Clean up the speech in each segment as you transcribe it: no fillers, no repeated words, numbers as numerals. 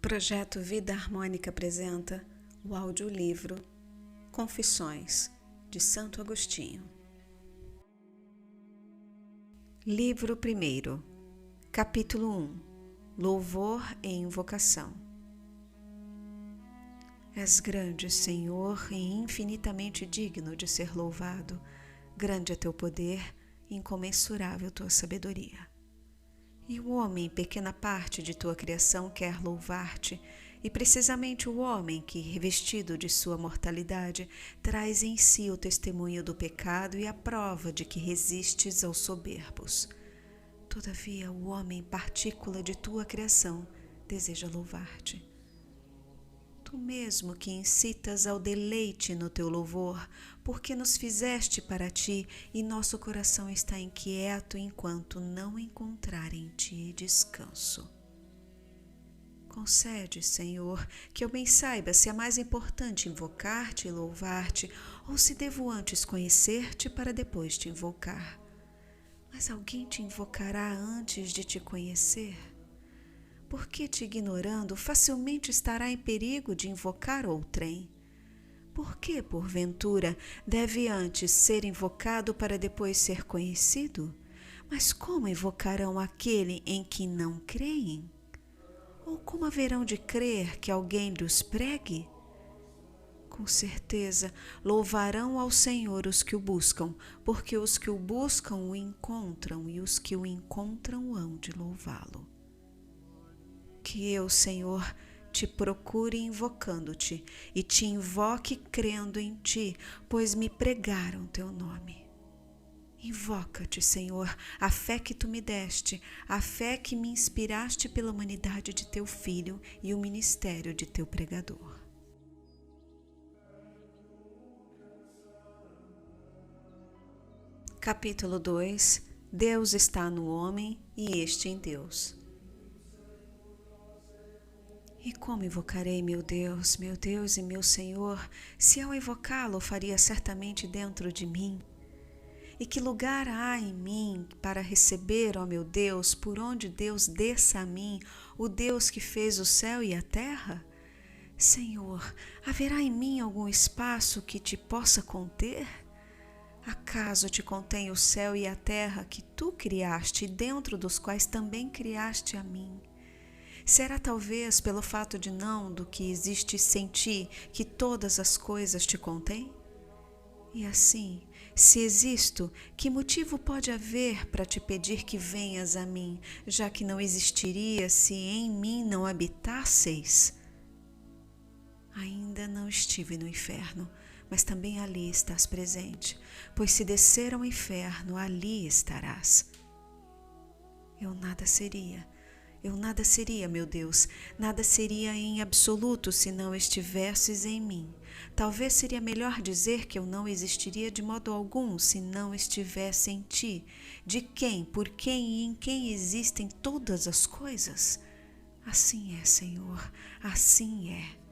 Projeto Vida Harmônica apresenta o audiolivro Confissões, de Santo Agostinho. Livro 1, Capítulo 1. Louvor e Invocação. És grande, Senhor, e infinitamente digno de ser louvado. Grande é teu poder, incomensurável tua sabedoria. E o homem, pequena parte de tua criação, quer louvar-te, e precisamente o homem que, revestido de sua mortalidade, traz em si o testemunho do pecado e a prova de que resistes aos soberbos. Todavia, o homem, partícula de tua criação, deseja louvar-te. Tu mesmo que incitas ao deleite no teu louvor, porque nos fizeste para ti, e nosso coração está inquieto enquanto não encontrar em ti descanso. Concede, Senhor, que eu bem saiba se é mais importante invocar-te e louvar-te, ou se devo antes conhecer-te para depois te invocar. Mas alguém te invocará antes de te conhecer? Porque te ignorando, facilmente estará em perigo de invocar outrem. Por que, porventura, deve antes ser invocado para depois ser conhecido? Mas como invocarão aquele em que não creem? Ou como haverão de crer que alguém lhes pregue? Com certeza, louvarão ao Senhor os que o buscam, porque os que o buscam o encontram, e os que o encontram hão de louvá-lo. Que eu, Senhor, te procure invocando-te, e te invoque crendo em ti, pois me pregaram teu nome. Invoca-te, Senhor, a fé que tu me deste, a fé que me inspiraste pela humanidade de teu Filho e o ministério de teu pregador. Capítulo 2. Deus está no homem e este em Deus. E como invocarei meu Deus e meu Senhor, se ao invocá-lo faria certamente dentro de mim? E que lugar há em mim para receber, ó meu Deus, por onde Deus desça a mim, o Deus que fez o céu e a terra? Senhor, haverá em mim algum espaço que te possa conter? Acaso te contém o céu e a terra que tu criaste, dentro dos quais também criaste a mim? Será talvez pelo fato de não do que existe sem ti que todas as coisas te contêm? E assim, se existo, que motivo pode haver para te pedir que venhas a mim, já que não existiria se em mim não habitasseis? Ainda não estive no inferno, mas também ali estás presente, pois se descer ao inferno, ali estarás. Eu nada seria, meu Deus, nada seria em absoluto se não estivesses em mim. Talvez seria melhor dizer que eu não existiria de modo algum se não estivesse em ti, de quem, por quem e em quem existem todas as coisas. Assim é, Senhor, assim é.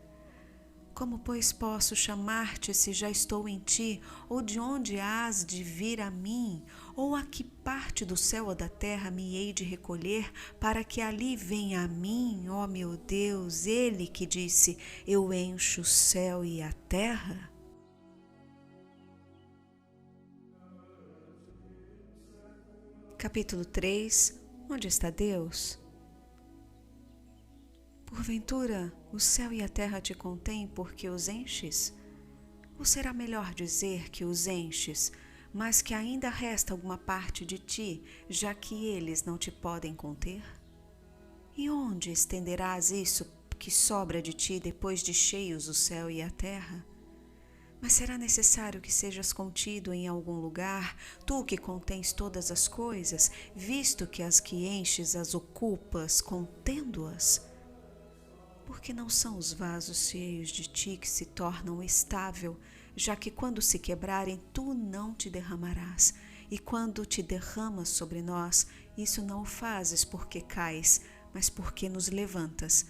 Como, pois, posso chamar-te se já estou em ti, ou de onde hás de vir a mim, ou a que parte do céu ou da terra me hei de recolher, para que ali venha a mim, ó meu Deus, ele que disse, eu encho o céu e a terra? Capítulo 3. Onde está Deus? Porventura, o céu e a terra te contêm porque os enches? Ou será melhor dizer que os enches, mas que ainda resta alguma parte de ti, já que eles não te podem conter? E onde estenderás isso que sobra de ti depois de cheios o céu e a terra? Mas será necessário que sejas contido em algum lugar, tu que contens todas as coisas, visto que as que enches as ocupas, contendo-as? Porque não são os vasos cheios de ti que se tornam estável, já que quando se quebrarem, tu não te derramarás, e quando te derramas sobre nós, isso não o fazes porque cais, mas porque nos levantas,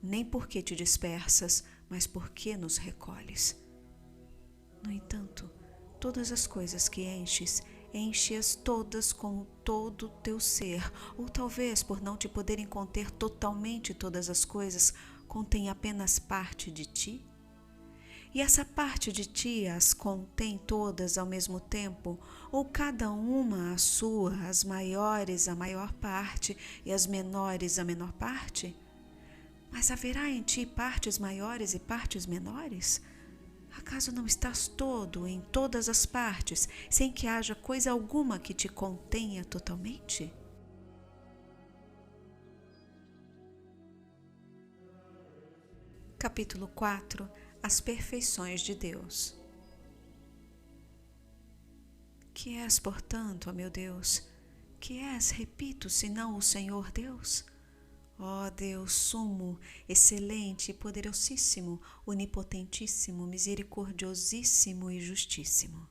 nem porque te dispersas, mas porque nos recolhes. No entanto, todas as coisas que enches, enche-as todas com todo o teu ser, ou talvez por não te poderem conter totalmente todas as coisas, contém apenas parte de ti? E essa parte de ti as contém todas ao mesmo tempo, ou cada uma a sua, as maiores a maior parte e as menores a menor parte? Mas haverá em ti partes maiores e partes menores? Acaso não estás todo em todas as partes, sem que haja coisa alguma que te contenha totalmente? Capítulo 4. As perfeições de Deus. Que és, portanto, ó meu Deus? Que és, repito, senão o Senhor Deus? Ó Deus sumo, excelente e poderosíssimo, onipotentíssimo, misericordiosíssimo e justíssimo.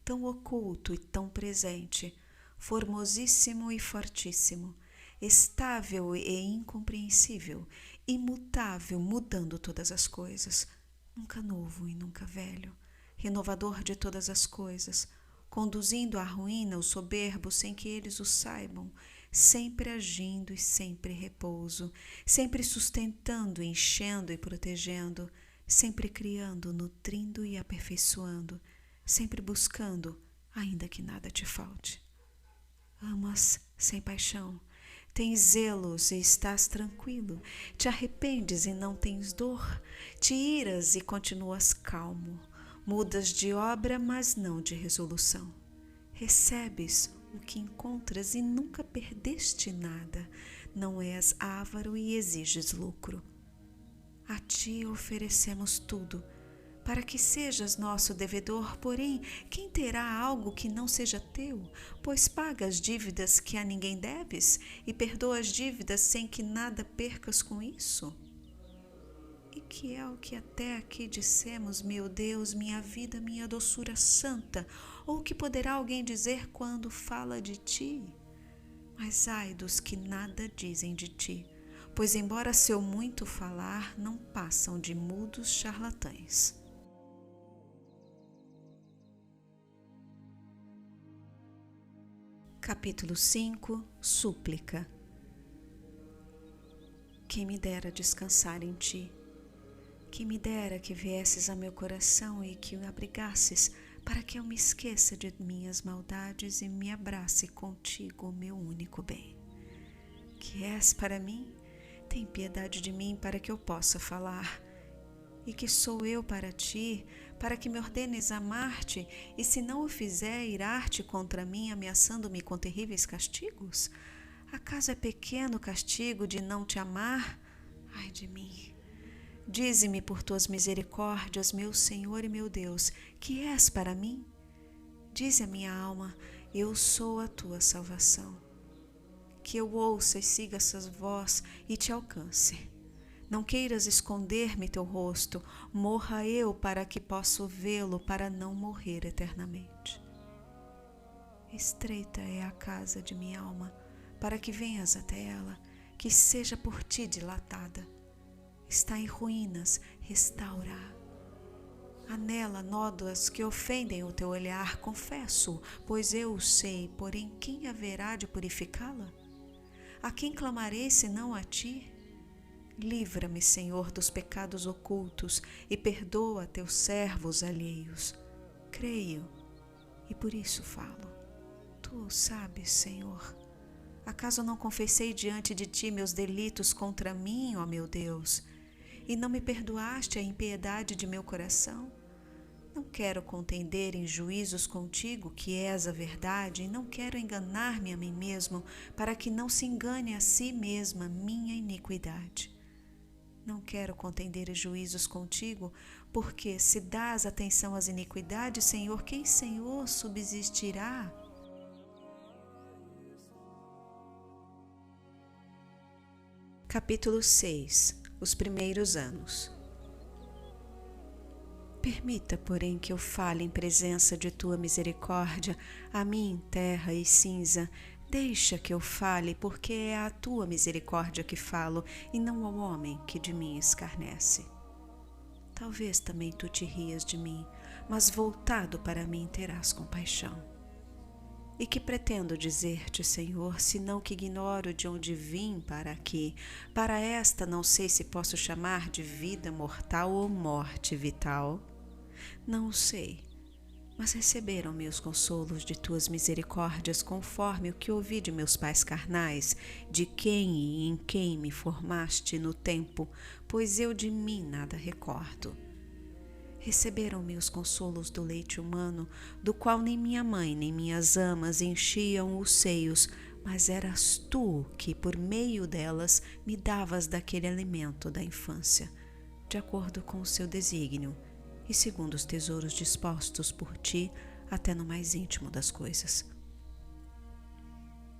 Tão oculto e tão presente, formosíssimo e fortíssimo, estável e incompreensível, imutável, mudando todas as coisas, nunca novo e nunca velho, renovador de todas as coisas, conduzindo à ruína os soberbos sem que eles o saibam, sempre agindo e sempre repouso, sempre sustentando, enchendo e protegendo, sempre criando, nutrindo e aperfeiçoando, sempre buscando, ainda que nada te falte. Amas sem paixão, tens zelos e estás tranquilo, te arrependes e não tens dor, te iras e continuas calmo, mudas de obra, mas não de resolução. Recebes o que encontras e nunca perdeste nada, não és avaro e exiges lucro. A ti oferecemos tudo, para que sejas nosso devedor, porém, quem terá algo que não seja teu? Pois pagas dívidas que a ninguém deves e perdoas dívidas sem que nada percas com isso? E que é o que até aqui dissemos, meu Deus, minha vida, minha doçura santa, ou que poderá alguém dizer quando fala de ti? Mas ai dos que nada dizem de ti, pois embora seu muito falar, não passam de mudos charlatães. Capítulo 5. Súplica. Quem me dera descansar em ti. Quem me dera que viesses a meu coração e que o abrigasses, para que eu me esqueça de minhas maldades e me abrace contigo, meu único bem. Que és para mim, tem piedade de mim para que eu possa falar. E que sou eu para ti, para que me ordenes amar-te, e se não o fizer, irar-te contra mim, ameaçando-me com terríveis castigos? Acaso é pequeno o castigo de não te amar? Ai de mim! Dize-me por tuas misericórdias, meu Senhor e meu Deus, que és para mim? Dize a minha alma, eu sou a tua salvação. Que eu ouça e siga essa voz e te alcance. Não queiras esconder-me teu rosto, morra eu para que possa vê-lo, para não morrer eternamente. Estreita é a casa de minha alma, para que venhas até ela, que seja por ti dilatada. Está em ruínas, restaura-a. Há nela nódoas que ofendem o teu olhar, confesso, pois eu o sei, porém quem haverá de purificá-la? A quem clamarei senão a ti? Livra-me, Senhor, dos pecados ocultos e perdoa teus servos alheios. Creio e por isso falo. Tu o sabes, Senhor. Acaso não confessei diante de ti meus delitos contra mim, ó meu Deus, e não me perdoaste a impiedade de meu coração? Não quero contender em juízos contigo, que és a verdade, e não quero enganar-me a mim mesmo, para que não se engane a si mesma minha iniquidade. Não quero contender em juízos contigo, porque se dás atenção às iniquidades, Senhor, quem, Senhor, subsistirá? Capítulo 6. Os primeiros anos. Permita, porém, que eu fale em presença de tua misericórdia, a mim, terra e cinza. Deixa que eu fale, porque é a tua misericórdia que falo, e não ao homem que de mim escarnece. Talvez também tu te rias de mim, mas voltado para mim terás compaixão. E que pretendo dizer-te, Senhor, senão que ignoro de onde vim para aqui? Para esta não sei se posso chamar de vida mortal ou morte vital. Não o sei, mas receberam-me os consolos de tuas misericórdias, conforme o que ouvi de meus pais carnais, de quem e em quem me formaste no tempo, pois eu de mim nada recordo. Receberam-me os consolos do leite humano, do qual nem minha mãe nem minhas amas enchiam os seios, mas eras tu que, por meio delas, me davas daquele alimento da infância, de acordo com o seu desígnio e segundo os tesouros dispostos por ti até no mais íntimo das coisas.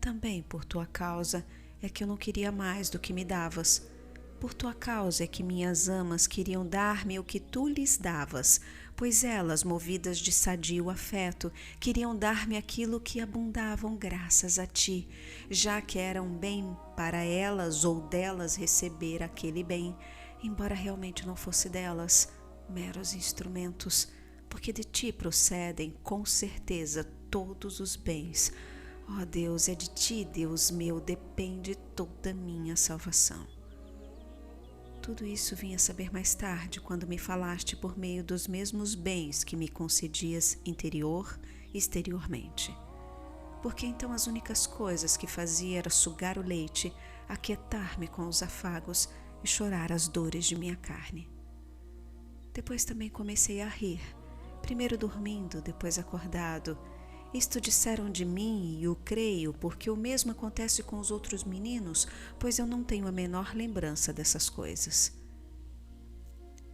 Também por tua causa é que eu não queria mais do que me davas. Por tua causa é que minhas amas queriam dar-me o que tu lhes davas, pois elas, movidas de sadio afeto, queriam dar-me aquilo que abundavam graças a ti, já que era um bem para elas ou delas receber aquele bem, embora realmente não fosse delas, meros instrumentos, porque de ti procedem com certeza todos os bens. Ó Deus, é de ti, Deus meu, depende toda a minha salvação. Tudo isso vim a saber mais tarde, quando me falaste por meio dos mesmos bens que me concedias interior e exteriormente. Porque então as únicas coisas que fazia era sugar o leite, aquietar-me com os afagos e chorar as dores de minha carne. Depois também comecei a rir, primeiro dormindo, depois acordado. Isto disseram de mim e o creio, porque o mesmo acontece com os outros meninos, pois eu não tenho a menor lembrança dessas coisas.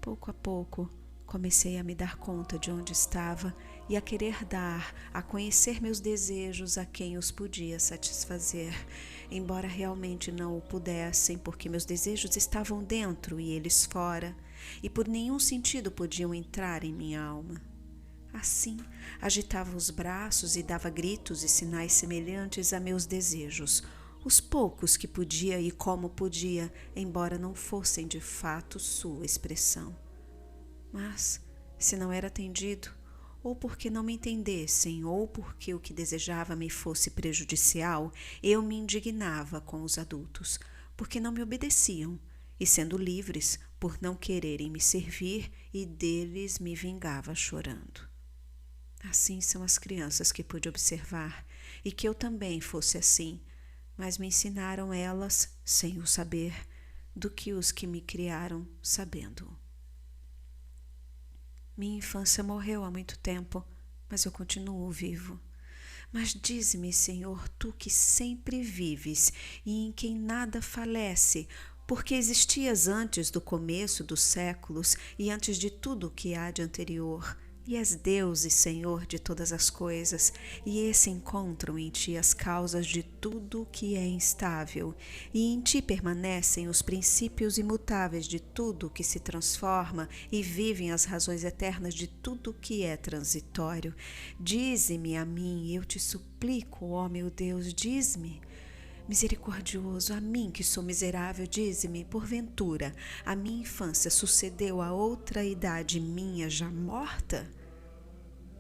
Pouco a pouco, comecei a me dar conta de onde estava e a querer dar, a conhecer meus desejos a quem os podia satisfazer, embora realmente não o pudessem, porque meus desejos estavam dentro e eles fora, e por nenhum sentido podiam entrar em minha alma. Assim, agitava os braços e dava gritos e sinais semelhantes a meus desejos, os poucos que podia e como podia, embora não fossem de fato sua expressão. Mas, se não era atendido, ou porque não me entendessem, ou porque o que desejava me fosse prejudicial, eu me indignava com os adultos, porque não me obedeciam, e sendo livres, por não quererem me servir, e deles me vingava chorando. Assim são as crianças que pude observar, e que eu também fosse assim, mas me ensinaram elas, sem o saber, do que os que me criaram sabendo-o. Minha infância morreu há muito tempo, mas eu continuo vivo. Mas dize-me, Senhor, tu que sempre vives e em quem nada falece, porque existias antes do começo dos séculos e antes de tudo o que há de anterior, e és Deus e Senhor de todas as coisas, e se encontram em ti as causas de tudo o que é instável, e em ti permanecem os princípios imutáveis de tudo o que se transforma, e vivem as razões eternas de tudo o que é transitório. Dize-me a mim, eu te suplico, ó meu Deus, diz-me. Misericordioso, a mim que sou miserável, dize-me, porventura, a minha infância sucedeu a outra idade minha já morta?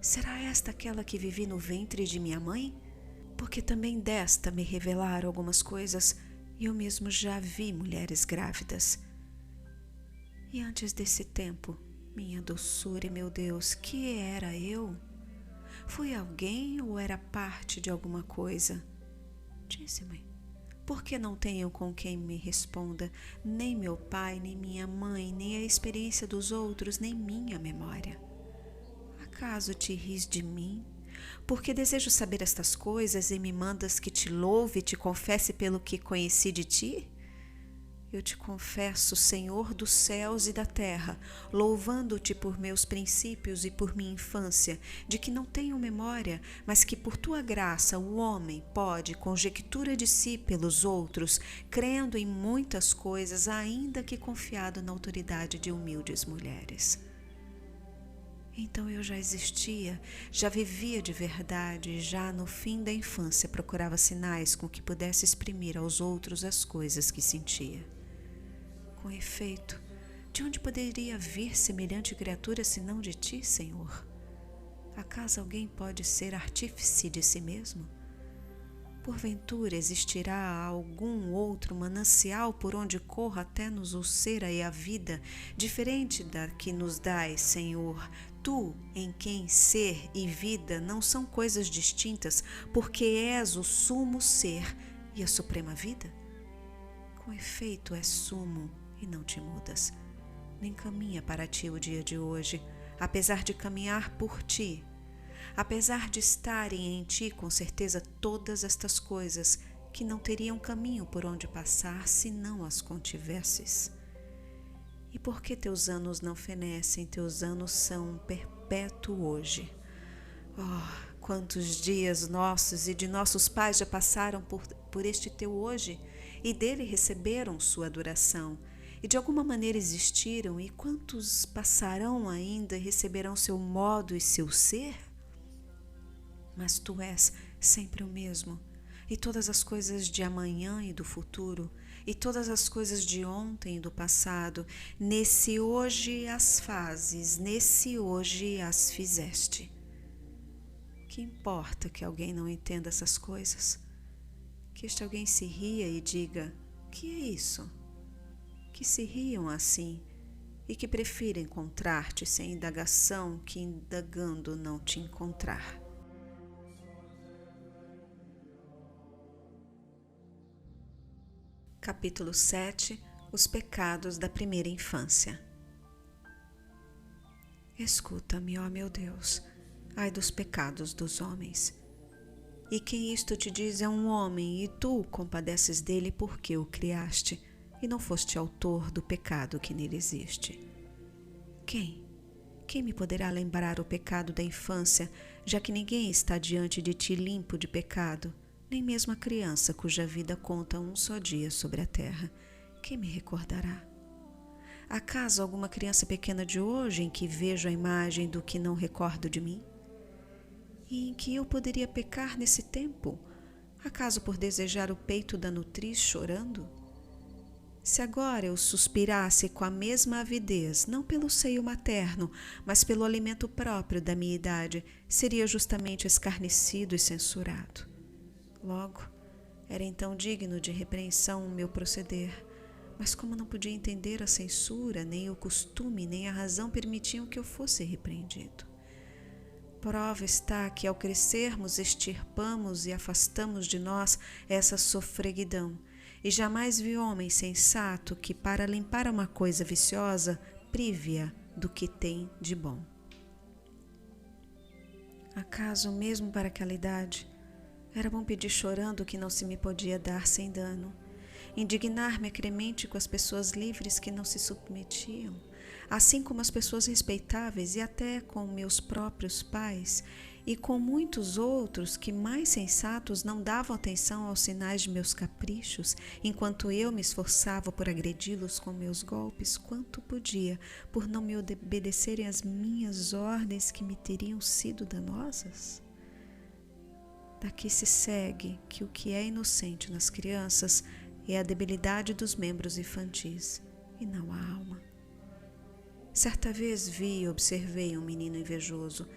Será esta aquela que vivi no ventre de minha mãe? Porque também desta me revelaram algumas coisas, e eu mesmo já vi mulheres grávidas. E antes desse tempo, minha doçura e meu Deus, que era eu? Fui alguém ou era parte de alguma coisa? Dize-me. Porque não tenho com quem me responda, nem meu pai, nem minha mãe, nem a experiência dos outros, nem minha memória. Acaso te ris de mim? Porque desejo saber estas coisas e me mandas que te louve e te confesse pelo que conheci de ti? Eu te confesso, Senhor dos céus e da terra, louvando-te por meus princípios e por minha infância, de que não tenho memória, mas que por tua graça o homem pode, conjectura de si pelos outros, crendo em muitas coisas, ainda que confiado na autoridade de humildes mulheres. Então eu já existia, já vivia de verdade, já no fim da infância procurava sinais com que pudesse exprimir aos outros as coisas que sentia. Com efeito, de onde poderia vir semelhante criatura senão de ti, Senhor? Acaso alguém pode ser artífice de si mesmo? Porventura existirá algum outro manancial por onde corra até nos ulcera a vida, diferente da que nos dás, Senhor? Tu, em quem ser e vida não são coisas distintas, porque és o sumo ser e a suprema vida? Com efeito, és sumo e não te mudas, nem caminha para ti o dia de hoje, apesar de caminhar por ti. Apesar de estarem em ti com certeza todas estas coisas, que não teriam caminho por onde passar se não as contivesses. E por que teus anos não fenecem, teus anos são perpétuo hoje? Oh, quantos dias nossos e de nossos pais já passaram por este teu hoje, e dele receberam sua duração, e de alguma maneira existiram, e quantos passarão ainda e receberão seu modo e seu ser? Mas tu és sempre o mesmo, e todas as coisas de amanhã e do futuro, e todas as coisas de ontem e do passado, nesse hoje as fazes, nesse hoje as fizeste. Que importa que alguém não entenda essas coisas? Que este alguém se ria e diga: que é isso? Que se riam assim, e que prefira encontrar-te sem indagação que indagando não te encontrar. Capítulo 7. Os pecados da primeira infância. Escuta-me, ó meu Deus, ai dos pecados dos homens. E quem isto te diz é um homem, e tu compadeces dele porque o criaste, e não foste autor do pecado que nele existe. Quem? Quem me poderá lembrar o pecado da infância, já que ninguém está diante de ti limpo de pecado? Nem mesmo a criança cuja vida conta um só dia sobre a terra. Quem me recordará? Acaso alguma criança pequena de hoje em que vejo a imagem do que não recordo de mim? E em que eu poderia pecar nesse tempo? Acaso por desejar o peito da nutriz chorando? Se agora eu suspirasse com a mesma avidez, não pelo seio materno, mas pelo alimento próprio da minha idade, seria justamente escarnecido e censurado. Logo, era então digno de repreensão o meu proceder, mas como não podia entender a censura, nem o costume, nem a razão permitiam que eu fosse repreendido. Prova está que ao crescermos extirpamos e afastamos de nós essa sofreguidão, e jamais vi homem sensato que para limpar uma coisa viciosa prive-a do que tem de bom. Acaso mesmo para aquela idade era bom pedir chorando o que não se me podia dar sem dano, indignar-me acremente com as pessoas livres que não se submetiam, assim como as pessoas respeitáveis e até com meus próprios pais e com muitos outros que mais sensatos não davam atenção aos sinais de meus caprichos, enquanto eu me esforçava por agredi-los com meus golpes quanto podia, por não me obedecerem às minhas ordens que me teriam sido danosas? Daqui se segue que o que é inocente nas crianças é a debilidade dos membros infantis, e não a alma. Certa vez vi e observei um menino invejoso,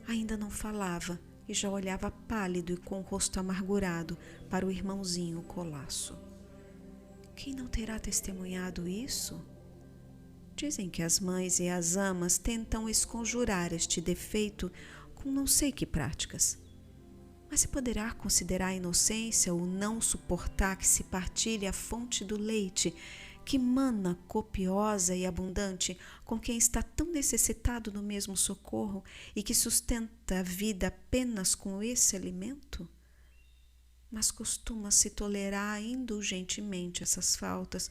ainda não falava e já olhava pálido e com o rosto amargurado para o irmãozinho colasso. Quem não terá testemunhado isso? Dizem que as mães e as amas tentam esconjurar este defeito com não sei que práticas. Mas se poderá considerar a inocência o não suportar que se partilhe a fonte do leite, que mana copiosa e abundante com quem está tão necessitado do mesmo socorro e que sustenta a vida apenas com esse alimento? Mas costuma-se tolerar indulgentemente essas faltas,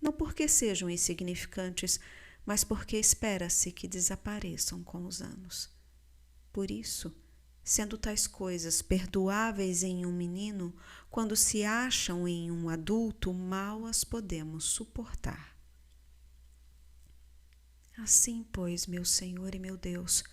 não porque sejam insignificantes, mas porque espera-se que desapareçam com os anos. Por isso, sendo tais coisas perdoáveis em um menino, quando se acham em um adulto, mal as podemos suportar. Assim, pois, meu Senhor e meu Deus,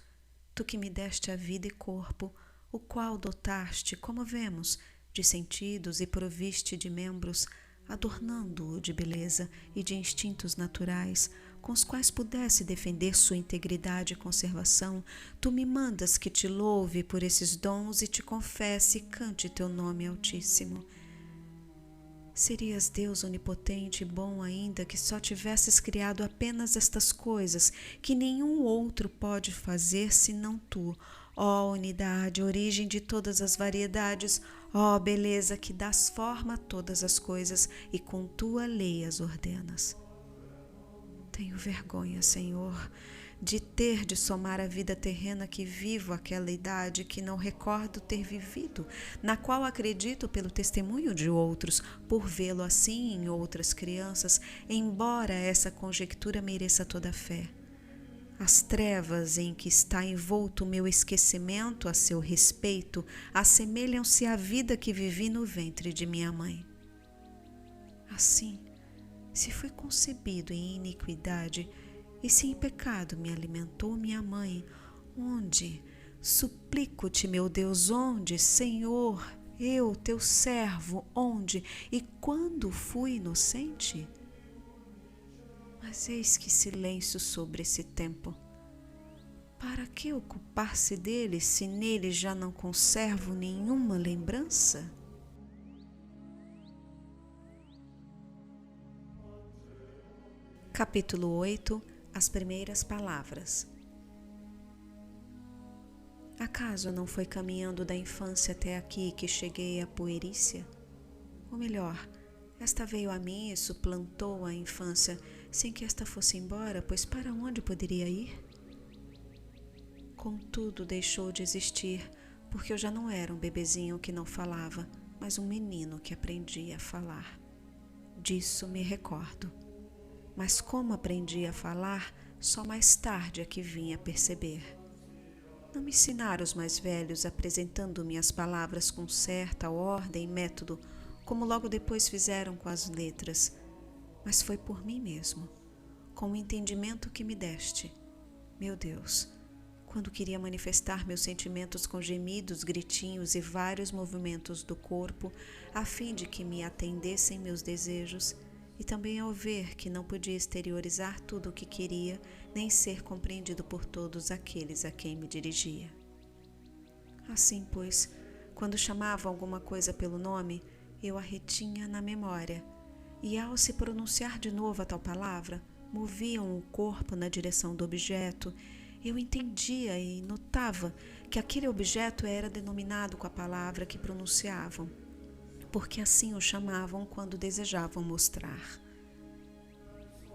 tu que me deste a vida e corpo, o qual dotaste, como vemos, de sentidos e proviste de membros, adornando-o de beleza e de instintos naturais, com os quais pudesse defender sua integridade e conservação, tu me mandas que te louve por esses dons e te confesse e cante teu nome altíssimo. Serias Deus onipotente e bom ainda que só tivesses criado apenas estas coisas, que nenhum outro pode fazer senão tu, ó unidade, origem de todas as variedades, ó beleza que dás forma a todas as coisas e com tua lei as ordenas. Tenho vergonha, Senhor, de ter de somar a vida terrena que vivo àquela idade que não recordo ter vivido, na qual acredito pelo testemunho de outros, por vê-lo assim em outras crianças, embora essa conjectura mereça toda a fé. As trevas em que está envolto o meu esquecimento a seu respeito assemelham-se à vida que vivi no ventre de minha mãe. Assim, se fui concebido em iniquidade, e se em pecado me alimentou minha mãe, onde, suplico-te, meu Deus, onde, Senhor, eu, teu servo, onde e quando fui inocente? Mas eis que silêncio sobre esse tempo. Para que ocupar-se dele, se nele já não conservo nenhuma lembrança? Capítulo 8. As primeiras palavras. Acaso não foi caminhando da infância até aqui que cheguei à puerícia? Ou melhor, esta veio a mim e suplantou a infância, sem que esta fosse embora, pois para onde poderia ir? Contudo, deixou de existir, porque eu já não era um bebezinho que não falava, mas um menino que aprendia a falar. Disso me recordo. Mas como aprendi a falar, só mais tarde é que vim a perceber. Não me ensinaram os mais velhos apresentando-me as palavras com certa ordem e método, como logo depois fizeram com as letras, mas foi por mim mesmo, com o entendimento que me deste, meu Deus, quando queria manifestar meus sentimentos com gemidos, gritinhos e vários movimentos do corpo, a fim de que me atendessem meus desejos, e também ao ver que não podia exteriorizar tudo o que queria, nem ser compreendido por todos aqueles a quem me dirigia. Assim, pois, quando chamava alguma coisa pelo nome, eu a retinha na memória, e ao se pronunciar de novo a tal palavra, moviam o corpo na direção do objeto. Eu entendia e notava que aquele objeto era denominado com a palavra que pronunciavam, porque assim o chamavam quando desejavam mostrar.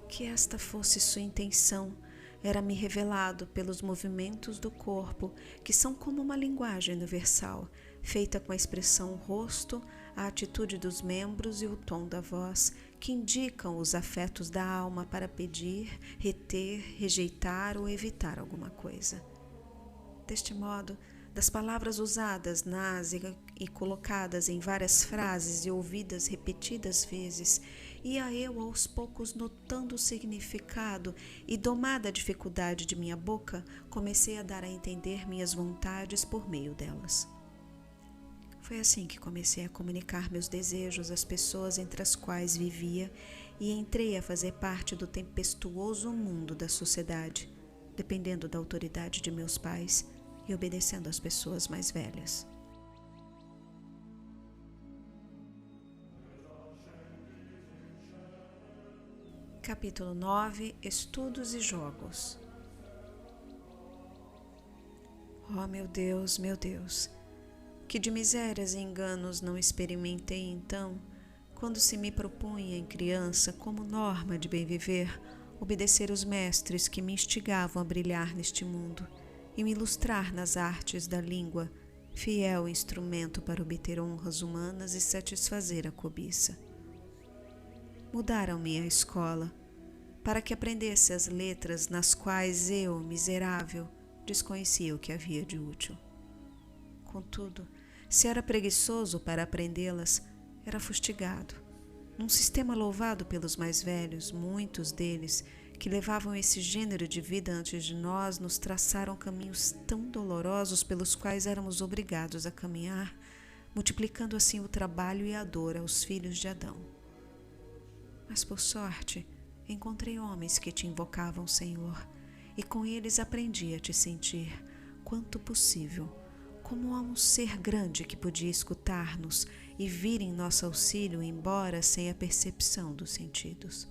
Que esta fosse sua intenção, era-me revelado pelos movimentos do corpo, que são como uma linguagem universal, feita com a expressão rosto, a atitude dos membros e o tom da voz, que indicam os afetos da alma para pedir, reter, rejeitar ou evitar alguma coisa. Deste modo, das palavras usadas nas e colocadas em várias frases e ouvidas repetidas vezes, ia eu aos poucos notando o significado e, domada a dificuldade de minha boca, comecei a dar a entender minhas vontades por meio delas. Foi assim que comecei a comunicar meus desejos às pessoas entre as quais vivia e entrei a fazer parte do tempestuoso mundo da sociedade, dependendo da autoridade de meus pais e obedecendo às pessoas mais velhas. Capítulo 9. Estudos e jogos. Oh, meu Deus, que de misérias e enganos não experimentei então, quando se me propunha em criança, como norma de bem viver, obedecer os mestres que me instigavam a brilhar neste mundo e me ilustrar nas artes da língua, fiel instrumento para obter honras humanas e satisfazer a cobiça. Mudaram-me a escola, para que aprendesse as letras nas quais eu, miserável, desconhecia o que havia de útil. Contudo, se era preguiçoso para aprendê-las, era fustigado. Num sistema louvado pelos mais velhos, muitos deles, que levavam esse gênero de vida antes de nós, nos traçaram caminhos tão dolorosos pelos quais éramos obrigados a caminhar, multiplicando assim o trabalho e a dor aos filhos de Adão. Mas, por sorte, encontrei homens que te invocavam, Senhor, e com eles aprendi a te sentir, quanto possível, como a um ser grande que podia escutar-nos e vir em nosso auxílio, embora sem a percepção dos sentidos.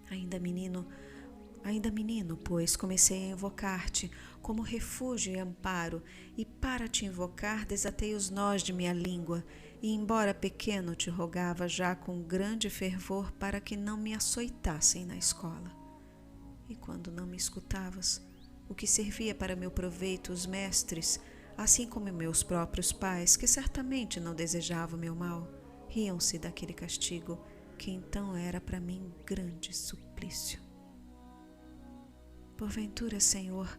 Ainda menino, pois, comecei a invocar-te como refúgio e amparo, e para te invocar desatei os nós de minha língua, e embora pequeno te rogava já com grande fervor para que não me açoitassem na escola. E quando não me escutavas, o que servia para meu proveito os mestres, assim como meus próprios pais, que certamente não desejavam meu mal, riam-se daquele castigo, que então era para mim grande suplício. Porventura, Senhor,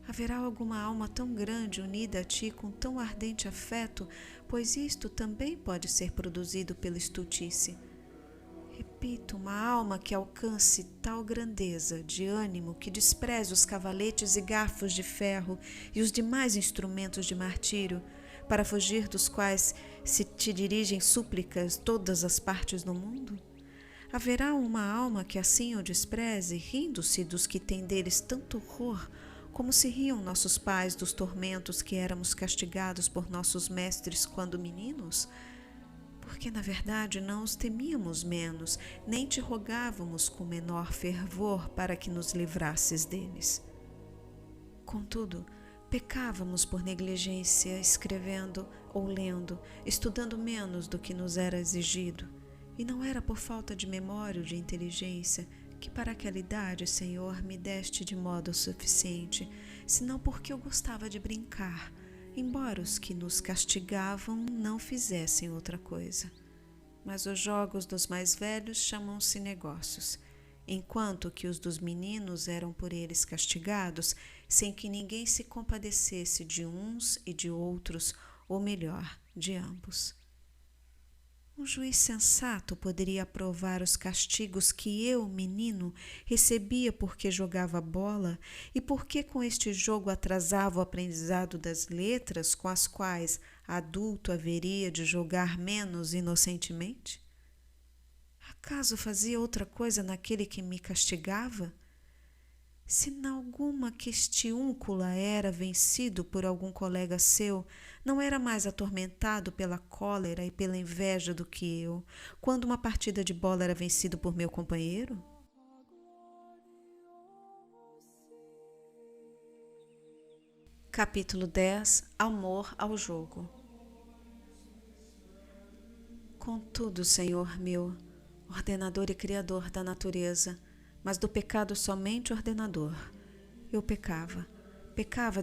haverá alguma alma tão grande unida a Ti com tão ardente afeto, pois isto também pode ser produzido pela estultice. Repito, uma alma que alcance tal grandeza de ânimo que despreze os cavaletes e garfos de ferro e os demais instrumentos de martírio, para fugir dos quais se te dirigem súplicas todas as partes do mundo? Haverá uma alma que assim o despreze, rindo-se dos que têm deles tanto horror, como se riam nossos pais dos tormentos que éramos castigados por nossos mestres quando meninos? Porque, na verdade, não os temíamos menos, nem te rogávamos com menor fervor para que nos livrasses deles. Contudo, pecávamos por negligência, escrevendo ou lendo, estudando menos do que nos era exigido. E não era por falta de memória ou de inteligência que para aquela idade, Senhor, me deste de modo suficiente, senão porque eu gostava de brincar, embora os que nos castigavam não fizessem outra coisa. Mas os jogos dos mais velhos chamam-se negócios, enquanto que os dos meninos eram por eles castigados, sem que ninguém se compadecesse de uns e de outros, ou melhor, de ambos. Um juiz sensato poderia aprovar os castigos que eu, menino, recebia porque jogava bola e porque com este jogo atrasava o aprendizado das letras com as quais adulto haveria de jogar menos inocentemente? Acaso fazia outra coisa naquele que me castigava? Se nalguma questiúncula era vencido por algum colega seu, não era mais atormentado pela cólera e pela inveja do que eu, quando uma partida de bola era vencido por meu companheiro? Capítulo 10. Amor ao jogo. Contudo, Senhor meu, ordenador e criador da natureza, mas do pecado somente ordenador, eu pecava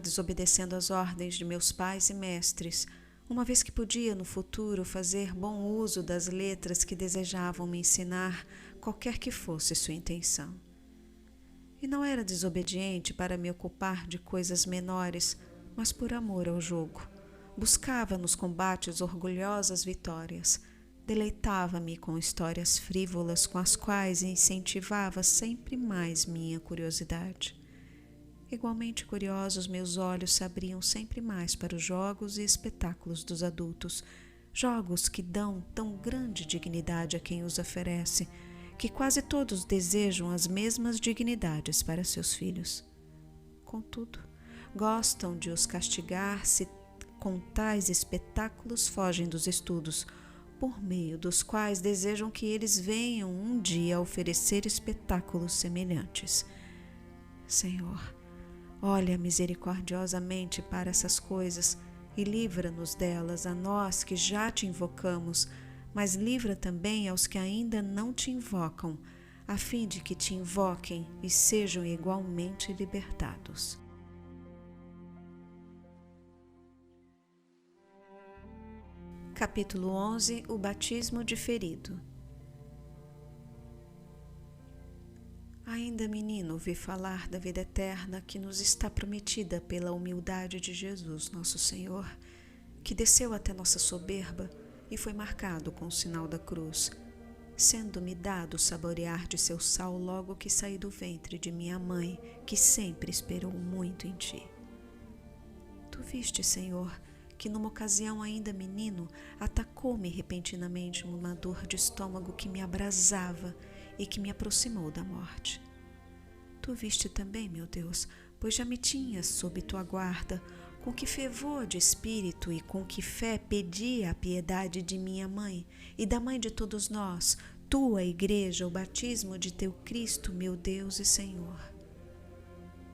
desobedecendo às ordens de meus pais e mestres, uma vez que podia no futuro fazer bom uso das letras que desejavam me ensinar, qualquer que fosse sua intenção. E não era desobediente para me ocupar de coisas menores, mas por amor ao jogo. Buscava nos combates orgulhosas vitórias, deleitava-me com histórias frívolas com as quais incentivava sempre mais minha curiosidade. Igualmente curiosos, meus olhos se abriam sempre mais para os jogos e espetáculos dos adultos, jogos que dão tão grande dignidade a quem os oferece, que quase todos desejam as mesmas dignidades para seus filhos. Contudo, gostam de os castigar se com tais espetáculos fogem dos estudos, por meio dos quais desejam que eles venham um dia a oferecer espetáculos semelhantes. Senhor, olha misericordiosamente para essas coisas e livra-nos delas a nós que já te invocamos, mas livra também aos que ainda não te invocam, a fim de que te invoquem e sejam igualmente libertados. Capítulo 11. O batismo diferido. Ainda menino, ouvi falar da vida eterna que nos está prometida pela humildade de Jesus, nosso Senhor, que desceu até nossa soberba e foi marcado com o sinal da cruz, sendo-me dado saborear de seu sal logo que saí do ventre de minha mãe, que sempre esperou muito em ti. Tu viste, Senhor, que numa ocasião ainda menino, atacou-me repentinamente uma dor de estômago que me abrasava e que me aproximou da morte. Tu viste também, meu Deus, pois já me tinhas sob tua guarda, com que fervor de espírito e com que fé pedia a piedade de minha mãe e da mãe de todos nós, tua igreja, o batismo de teu Cristo, meu Deus e Senhor.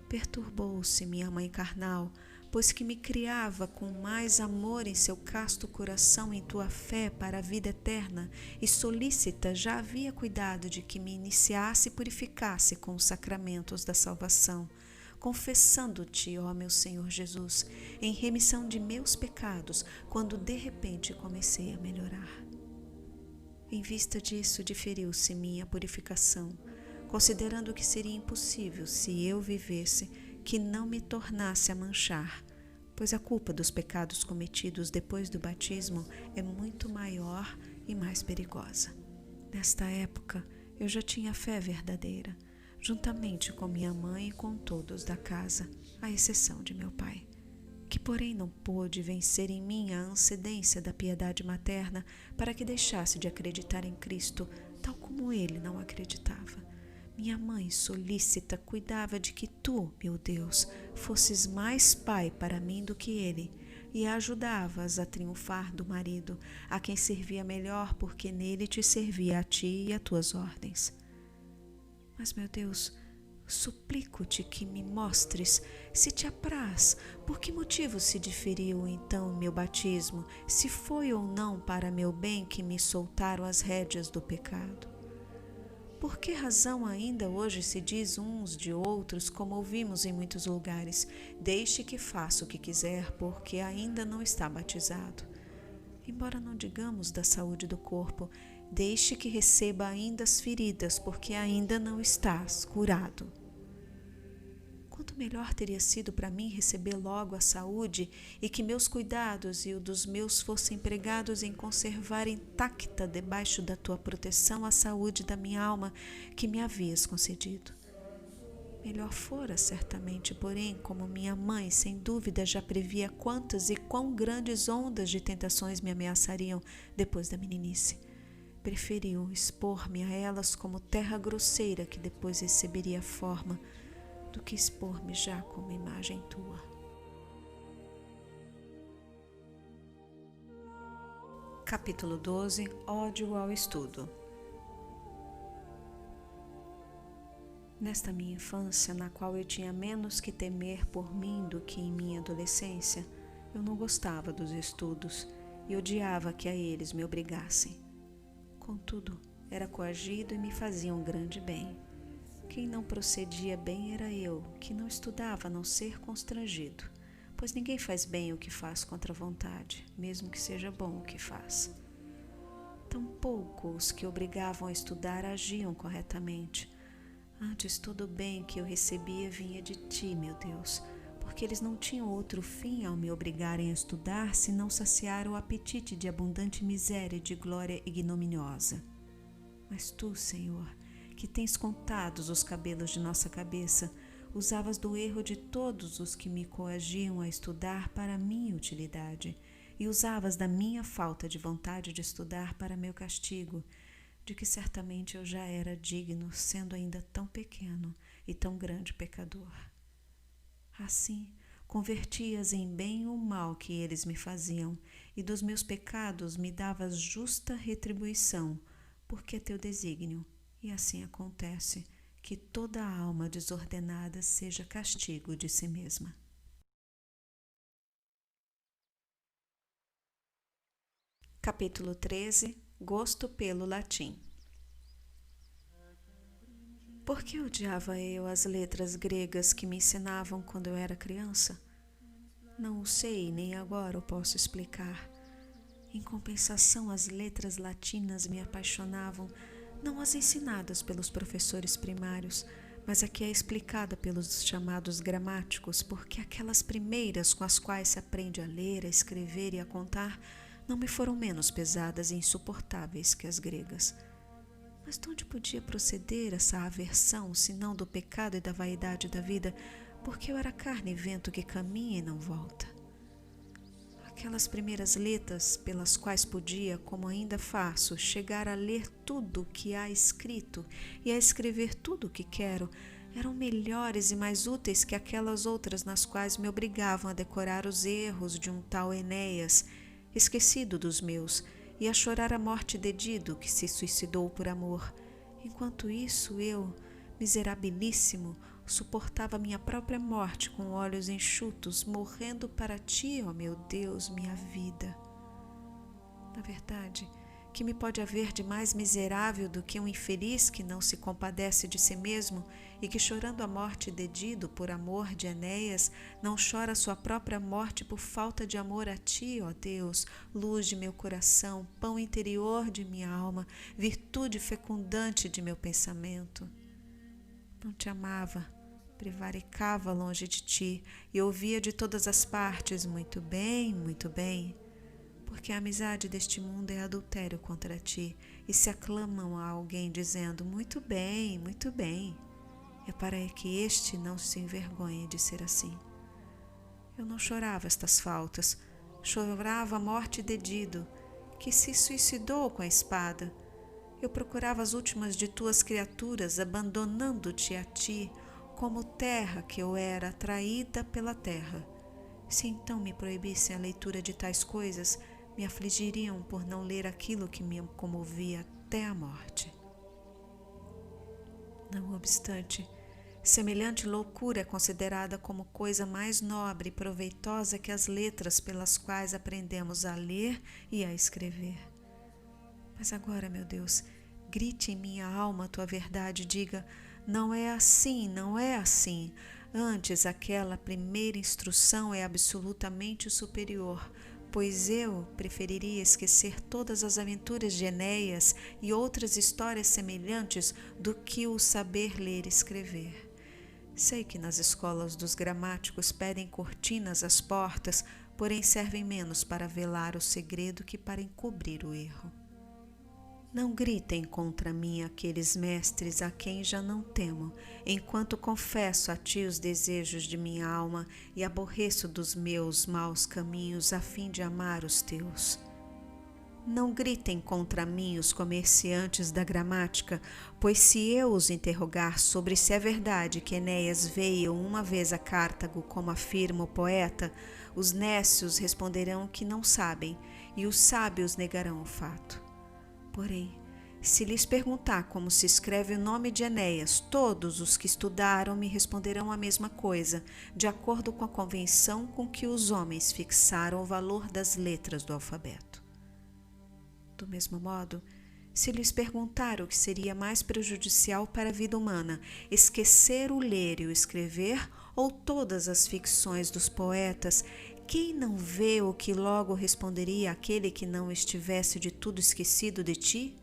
Perturbou-se minha mãe carnal, pois que me criava com mais amor em seu casto coração em tua fé para a vida eterna, e solícita já havia cuidado de que me iniciasse e purificasse com os sacramentos da salvação, confessando-te, ó meu Senhor Jesus, em remissão de meus pecados, quando de repente comecei a melhorar. Em vista disso, diferiu-se minha purificação, considerando que seria impossível, se eu vivesse, que não me tornasse a manchar, pois a culpa dos pecados cometidos depois do batismo é muito maior e mais perigosa. Nesta época, eu já tinha fé verdadeira, juntamente com minha mãe e com todos da casa, à exceção de meu pai, que porém não pôde vencer em mim a antecedência da piedade materna para que deixasse de acreditar em Cristo, tal como ele não acreditava. Minha mãe solícita cuidava de que tu, meu Deus, fosses mais pai para mim do que ele, e a ajudavas a triunfar do marido, a quem servia melhor porque nele te servia a ti e a tuas ordens. Mas, meu Deus, suplico-te que me mostres, se te apraz, por que motivo se diferiu então o meu batismo, se foi ou não para meu bem que me soltaram as rédeas do pecado. Por que razão ainda hoje se diz uns de outros, como ouvimos em muitos lugares, deixe que faça o que quiser, porque ainda não está batizado? Embora não digamos da saúde do corpo, deixe que receba ainda as feridas, porque ainda não estás curado. Quanto melhor teria sido para mim receber logo a saúde e que meus cuidados e o dos meus fossem empregados em conservar intacta debaixo da tua proteção a saúde da minha alma que me havias concedido. Melhor fora, certamente, porém, como minha mãe, sem dúvida, já previa quantas e quão grandes ondas de tentações me ameaçariam depois da meninice. Preferiu expor-me a elas como terra grosseira que depois receberia forma, do que expor-me já como imagem tua. Capítulo 12. Ódio ao estudo. Nesta minha infância, na qual eu tinha menos que temer por mim do que em minha adolescência, eu não gostava dos estudos e odiava que a eles me obrigassem. Contudo, era coagido e me fazia um grande bem. Quem não procedia bem era eu, que não estudava a não ser constrangido, pois ninguém faz bem o que faz contra a vontade, mesmo que seja bom o que faz. Tampouco os que obrigavam a estudar agiam corretamente. Antes, todo o bem que eu recebia vinha de ti, meu Deus, porque eles não tinham outro fim ao me obrigarem a estudar senão saciar o apetite de abundante miséria e de glória ignominiosa. Mas tu, Senhor, que tens contados os cabelos de nossa cabeça, usavas do erro de todos os que me coagiam a estudar para minha utilidade, e usavas da minha falta de vontade de estudar para meu castigo, de que certamente eu já era digno, sendo ainda tão pequeno e tão grande pecador. Assim, convertias em bem o mal que eles me faziam, e dos meus pecados me davas justa retribuição, porque é teu desígnio. E assim acontece que toda alma desordenada seja castigo de si mesma. Capítulo 13. Gosto pelo latim. Por que odiava eu as letras gregas que me ensinavam quando eu era criança? Não o sei, nem agora o posso explicar. Em compensação, as letras latinas me apaixonavam, não as ensinadas pelos professores primários, mas a que é explicada pelos chamados gramáticos, porque aquelas primeiras com as quais se aprende a ler, a escrever e a contar não me foram menos pesadas e insuportáveis que as gregas. Mas de onde podia proceder essa aversão, senão do pecado e da vaidade da vida, porque eu era carne e vento que caminha e não volta? Aquelas primeiras letras pelas quais podia, como ainda faço, chegar a ler tudo o que há escrito e a escrever tudo o que quero, eram melhores e mais úteis que aquelas outras nas quais me obrigavam a decorar os erros de um tal Enéas, esquecido dos meus, e a chorar a morte de Dido, que se suicidou por amor. Enquanto isso, eu, miserabilíssimo, suportava minha própria morte com olhos enxutos, morrendo para ti, ó meu Deus, minha vida. Na verdade, que me pode haver de mais miserável do que um infeliz que não se compadece de si mesmo e que, chorando a morte de Dido por amor de Enéas, não chora sua própria morte por falta de amor a ti, ó Deus, luz de meu coração, pão interior de minha alma, virtude fecundante de meu pensamento. Não te amava, prevaricava longe de ti e ouvia de todas as partes, muito bem, porque a amizade deste mundo é adultério contra ti, e se aclamam a alguém dizendo, muito bem, é para que este não se envergonhe de ser assim. Eu não chorava estas faltas, chorava a morte de Dido, que se suicidou com a espada. Eu procurava as últimas de tuas criaturas, abandonando-te a ti, como terra que eu era, atraída pela terra. Se então me proibissem a leitura de tais coisas, me afligiriam por não ler aquilo que me comovia até a morte. Não obstante, semelhante loucura é considerada como coisa mais nobre e proveitosa que as letras pelas quais aprendemos a ler e a escrever. Mas agora, meu Deus, grite em minha alma a tua verdade e diga, não é assim, não é assim. Antes, aquela primeira instrução é absolutamente superior, pois eu preferiria esquecer todas as aventuras de Enéas e outras histórias semelhantes do que o saber ler e escrever. Sei que nas escolas dos gramáticos pedem cortinas às portas, porém servem menos para velar o segredo que para encobrir o erro. Não gritem contra mim aqueles mestres a quem já não temo, enquanto confesso a ti os desejos de minha alma e aborreço dos meus maus caminhos a fim de amar os teus. Não gritem contra mim os comerciantes da gramática, pois se eu os interrogar sobre se é verdade que Enéas veio uma vez a Cartago, como afirma o poeta, os nécios responderão que não sabem, e os sábios negarão o fato. Porém, se lhes perguntar como se escreve o nome de Enéas, todos os que estudaram me responderão a mesma coisa, de acordo com a convenção com que os homens fixaram o valor das letras do alfabeto. Do mesmo modo, se lhes perguntar o que seria mais prejudicial para a vida humana, esquecer o ler e o escrever ou todas as ficções dos poetas, quem não vê o que logo responderia aquele que não estivesse de tudo esquecido de ti?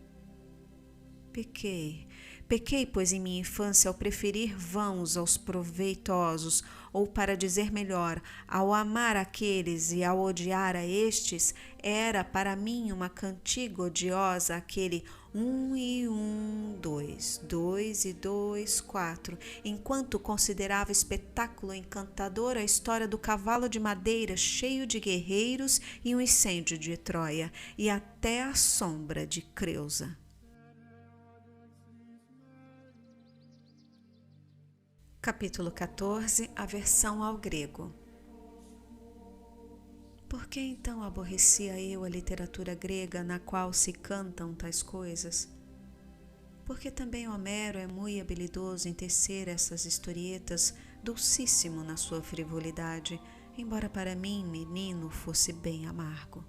Pequei, pois em minha infância ao preferir vãos aos proveitosos, ou para dizer melhor, ao amar aqueles e ao odiar a estes, era para mim uma cantiga odiosa aquele 1 e 1, 2, 2 e 2, 4, enquanto considerava espetáculo encantador a história do cavalo de madeira cheio de guerreiros e um incêndio de Troia, e até a sombra de Creusa. Capítulo 14. A versão ao grego. Por que então aborrecia eu a literatura grega na qual se cantam tais coisas? Porque também Homero é muito habilidoso em tecer essas historietas, dulcíssimo na sua frivolidade, embora para mim, menino, fosse bem amargo.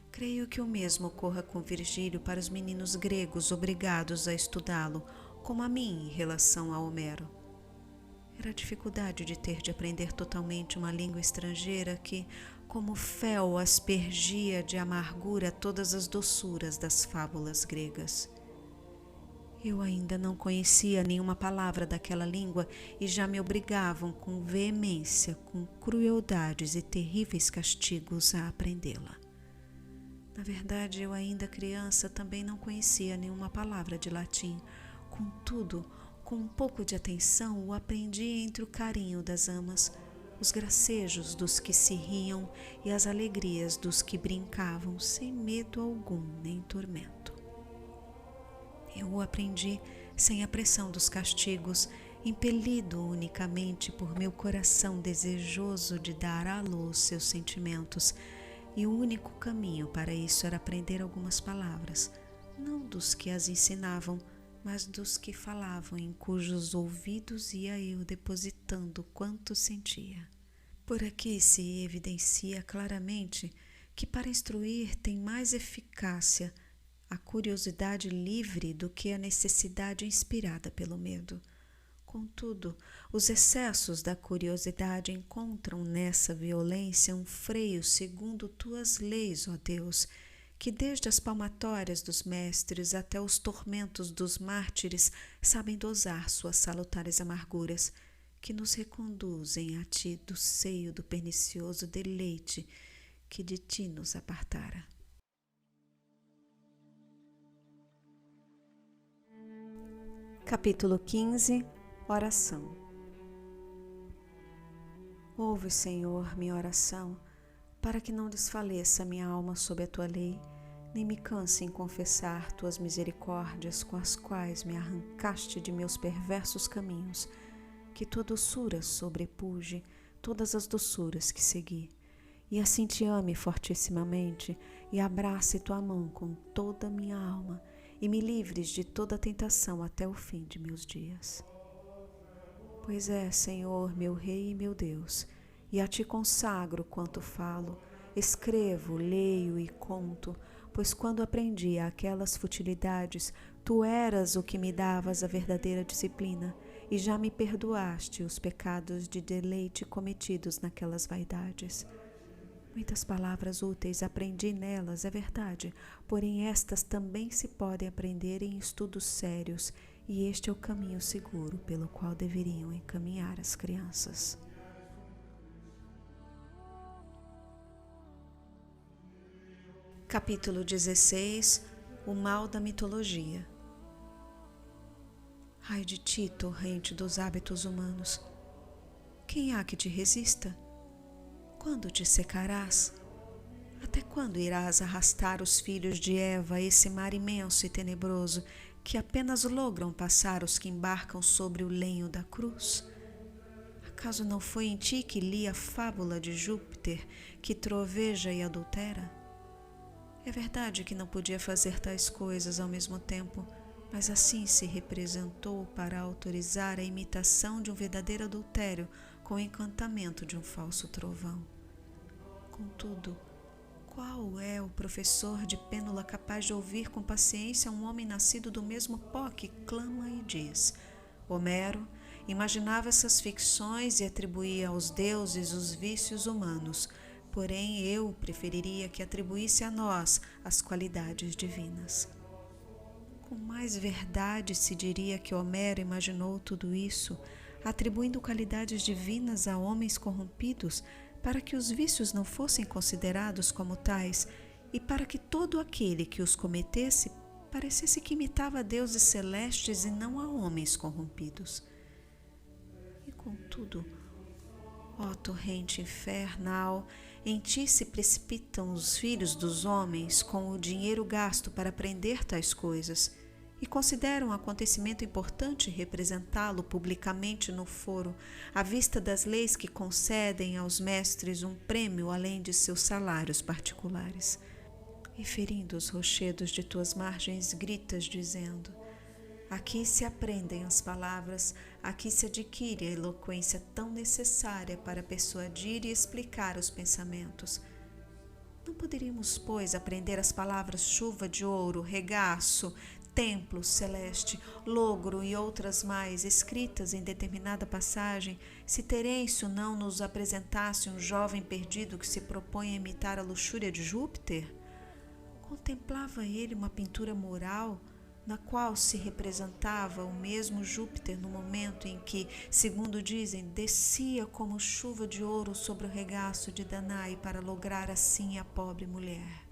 Creio que o mesmo ocorra com Virgílio para os meninos gregos obrigados a estudá-lo, como a mim em relação a Homero. Era a dificuldade de ter de aprender totalmente uma língua estrangeira que, como fel, aspergia de amargura todas as doçuras das fábulas gregas. Eu ainda não conhecia nenhuma palavra daquela língua e já me obrigavam com veemência, com crueldades e terríveis castigos a aprendê-la. Na verdade, eu ainda criança também não conhecia nenhuma palavra de latim. Contudo, com um pouco de atenção, o aprendi entre o carinho das amas, os gracejos dos que se riam e as alegrias dos que brincavam sem medo algum nem tormento. Eu o aprendi sem a pressão dos castigos, impelido unicamente por meu coração desejoso de dar à luz seus sentimentos, e o único caminho para isso era aprender algumas palavras, não dos que as ensinavam, mas dos que falavam, em cujos ouvidos ia eu depositando quanto sentia. Por aqui se evidencia claramente que para instruir tem mais eficácia a curiosidade livre do que a necessidade inspirada pelo medo. Contudo, os excessos da curiosidade encontram nessa violência um freio segundo tuas leis, ó Deus, que desde as palmatórias dos mestres até os tormentos dos mártires sabem dosar suas salutares amarguras, que nos reconduzem a ti do seio do pernicioso deleite que de ti nos apartara. Capítulo 15. Oração. Ouve, Senhor, minha oração, para que não desfaleça minha alma sob a tua lei, nem me canse em confessar tuas misericórdias com as quais me arrancaste de meus perversos caminhos, que tua doçura sobrepuje todas as doçuras que segui, e assim te ame fortissimamente e abrace tua mão com toda a minha alma, e me livres de toda tentação até o fim de meus dias. Pois é, Senhor, meu Rei e meu Deus, e a ti consagro quanto falo, escrevo, leio e conto, pois quando aprendi aquelas futilidades, tu eras o que me davas a verdadeira disciplina, e já me perdoaste os pecados de deleite cometidos naquelas vaidades. Muitas palavras úteis aprendi nelas, é verdade, porém estas também se podem aprender em estudos sérios, e este é o caminho seguro pelo qual deveriam encaminhar as crianças. Capítulo 16. O mal da mitologia. Ai de ti, torrente dos hábitos humanos! Quem há que te resista? Quando te secarás? Até quando irás arrastar os filhos de Eva a esse mar imenso e tenebroso que apenas logram passar os que embarcam sobre o lenho da cruz? Acaso não foi em ti que li a fábula de Júpiter, que troveja e adultera? É verdade que não podia fazer tais coisas ao mesmo tempo, mas assim se representou para autorizar a imitação de um verdadeiro adultério com o encantamento de um falso trovão. Contudo, qual é o professor de pênula capaz de ouvir com paciência um homem nascido do mesmo pó que clama e diz: Homero imaginava essas ficções e atribuía aos deuses os vícios humanos, porém eu preferiria que atribuísse a nós as qualidades divinas. Com mais verdade se diria que Homero imaginou tudo isso, atribuindo qualidades divinas a homens corrompidos, para que os vícios não fossem considerados como tais, e para que todo aquele que os cometesse parecesse que imitava deuses celestes e não a homens corrompidos. E contudo, ó torrente infernal, em ti se precipitam os filhos dos homens com o dinheiro gasto para aprender tais coisas, e consideram um acontecimento importante representá-lo publicamente no foro, à vista das leis que concedem aos mestres um prêmio além de seus salários particulares. E ferindo os rochedos de tuas margens gritas, dizendo: aqui se aprendem as palavras, aqui se adquire a eloquência tão necessária para persuadir e explicar os pensamentos. Não poderíamos, pois, aprender as palavras chuva de ouro, regaço, templo celeste, logro e outras mais, escritas em determinada passagem, se Terêncio não nos apresentasse um jovem perdido que se propõe a imitar a luxúria de Júpiter? Contemplava ele uma pintura mural, na qual se representava o mesmo Júpiter no momento em que, segundo dizem, descia como chuva de ouro sobre o regaço de Danae para lograr assim a pobre mulher.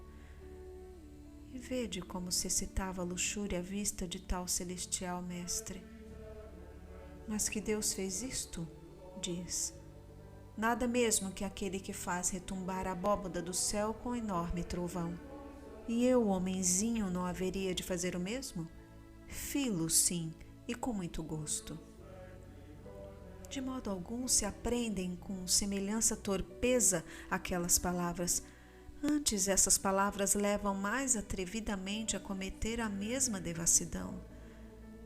E vede como se excitava a luxúria à vista de tal celestial mestre. Mas que Deus fez isto? Diz. nada mesmo que aquele que faz retumbar a abóbada do céu com enorme trovão. E eu, homenzinho, não haveria de fazer o mesmo? Filo, sim, e com muito gosto. De modo algum se aprendem com semelhança torpeza aquelas palavras. Antes, essas palavras levam mais atrevidamente a cometer a mesma devassidão.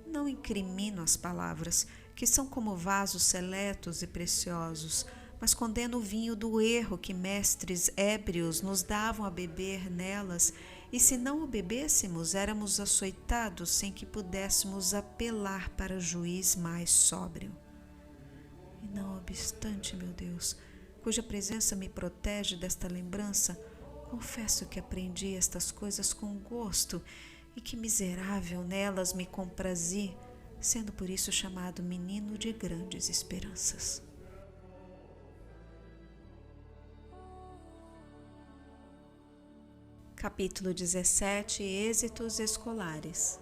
Não incrimino as palavras, que são como vasos seletos e preciosos, mas condeno o vinho do erro que mestres ébrios nos davam a beber nelas, e se não o bebêssemos, éramos açoitados sem que pudéssemos apelar para juiz mais sóbrio. E não obstante, meu Deus, cuja presença me protege desta lembrança, confesso que aprendi estas coisas com gosto e que miserável nelas me comprazi, sendo por isso chamado menino de grandes esperanças. Capítulo 17. Êxitos escolares.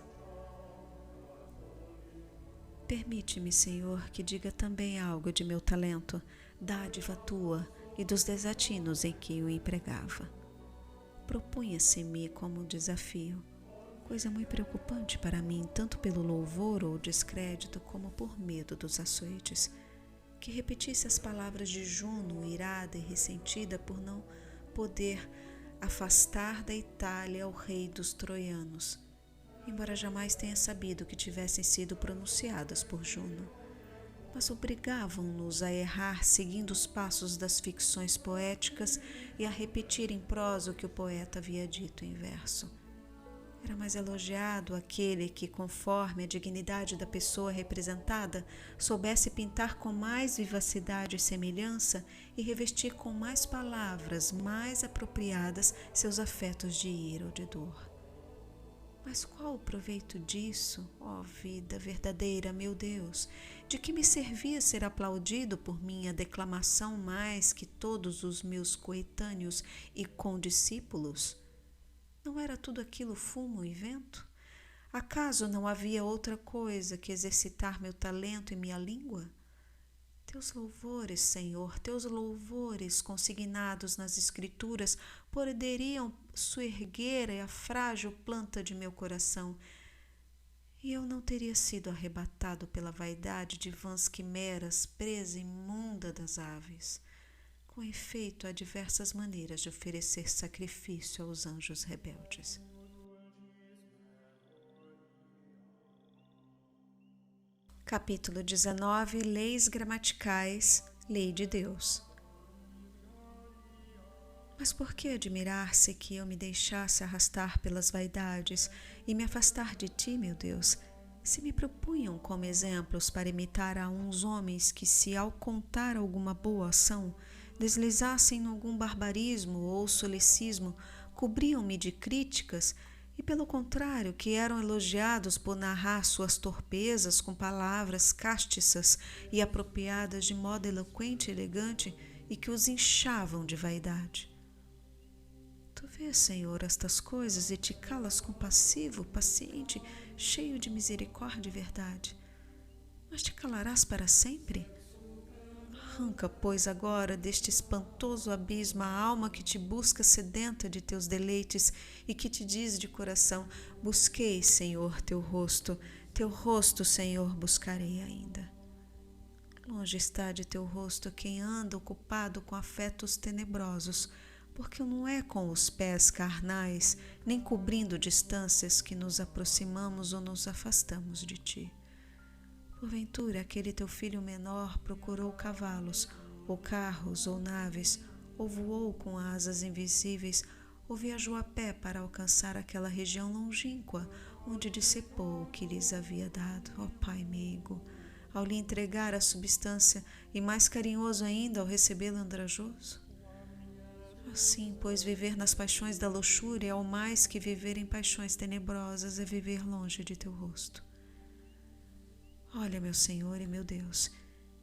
Permite-me, Senhor, que diga também algo de meu talento, dádiva tua e dos desatinos em que o empregava. Propunha-se-me como desafio, coisa muito preocupante para mim, tanto pelo louvor ou descrédito como por medo dos açoites, que repetisse as palavras de Juno, irada e ressentida por não poder afastar da Itália o rei dos troianos, embora jamais tenha sabido que tivessem sido pronunciadas por Juno. Mas obrigavam-nos a errar seguindo os passos das ficções poéticas e a repetir em prosa o que o poeta havia dito em verso. Era mais elogiado aquele que, conforme a dignidade da pessoa representada, soubesse pintar com mais vivacidade e semelhança e revestir com mais palavras mais apropriadas seus afetos de ira ou de dor. Mas qual o proveito disso, ó vida verdadeira, meu Deus? De que me servia ser aplaudido por minha declamação mais que todos os meus coetâneos e condiscípulos? Não era tudo aquilo fumo e vento? Acaso não havia outra coisa que exercitar meu talento e minha língua? Teus louvores, Senhor, teus louvores consignados nas Escrituras poderiam soerguer a frágil planta de meu coração, e eu não teria sido arrebatado pela vaidade de vãs quimeras, presa imunda das aves. Com efeito, há diversas maneiras de oferecer sacrifício aos anjos rebeldes. Capítulo 19. Leis gramaticais, lei de Deus. Mas por que admirar-se que eu me deixasse arrastar pelas vaidades e me afastar de ti, meu Deus, se me propunham como exemplos para imitar a uns homens que, se ao contar alguma boa ação, deslizassem em algum barbarismo ou solecismo, cobriam-me de críticas, e pelo contrário, que eram elogiados por narrar suas torpezas com palavras castiças e apropriadas de modo eloquente e elegante, e que os inchavam de vaidade. Tu vês, Senhor, estas coisas e te calas compassivo, paciente, cheio de misericórdia e verdade. Mas te calarás para sempre? Arranca, pois, agora deste espantoso abismo a alma que te busca sedenta de teus deleites e que te diz de coração: busquei, Senhor, teu rosto, Senhor, buscarei ainda. Longe está de teu rosto quem anda ocupado com afetos tenebrosos, porque não é com os pés carnais, nem cobrindo distâncias que nos aproximamos ou nos afastamos de ti. Porventura, aquele teu filho menor procurou cavalos, ou carros, ou naves, ou voou com asas invisíveis, ou viajou a pé para alcançar aquela região longínqua, onde dissipou o que lhes havia dado, ó Pai meigo, ao lhe entregar a substância, e mais carinhoso ainda ao recebê-lo andrajoso? Assim, pois, viver nas paixões da luxúria é ao mais que viver em paixões tenebrosas, é viver longe de teu rosto. Olha, meu Senhor e meu Deus,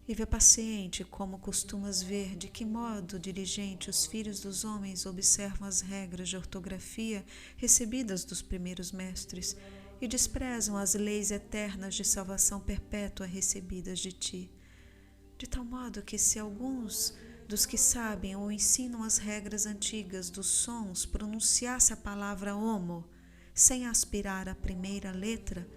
e vê paciente como costumas ver de que modo diligente os filhos dos homens observam as regras de ortografia recebidas dos primeiros mestres e desprezam as leis eternas de salvação perpétua recebidas de ti, de tal modo que se alguns dos que sabem ou ensinam as regras antigas dos sons, pronunciasse a palavra homo, sem aspirar à primeira letra,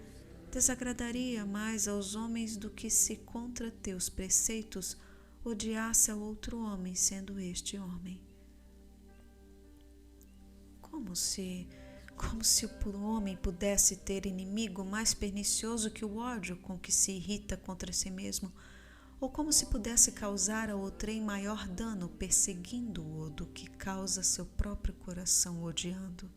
desagradaria mais aos homens do que se contra teus preceitos odiasse a outro homem, sendo este homem. Como se o homem pudesse ter inimigo mais pernicioso que o ódio com que se irrita contra si mesmo, ou como se pudesse causar a outrem maior dano perseguindo-o do que causa seu próprio coração odiando.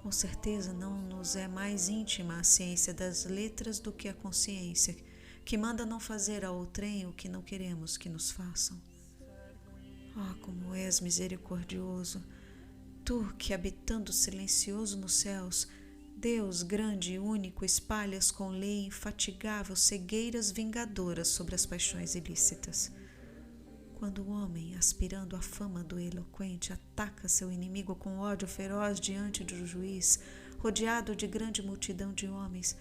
Com certeza não nos é mais íntima a ciência das letras do que a consciência, que manda não fazer a outrem o que não queremos que nos façam. Oh, como és misericordioso! Tu que, habitando silencioso nos céus, Deus grande e único, espalhas com lei infatigável cegueiras vingadoras sobre as paixões ilícitas. Quando o homem, aspirando a fama do eloquente, ataca seu inimigo com ódio feroz diante do juiz, rodeado de grande multidão de homens,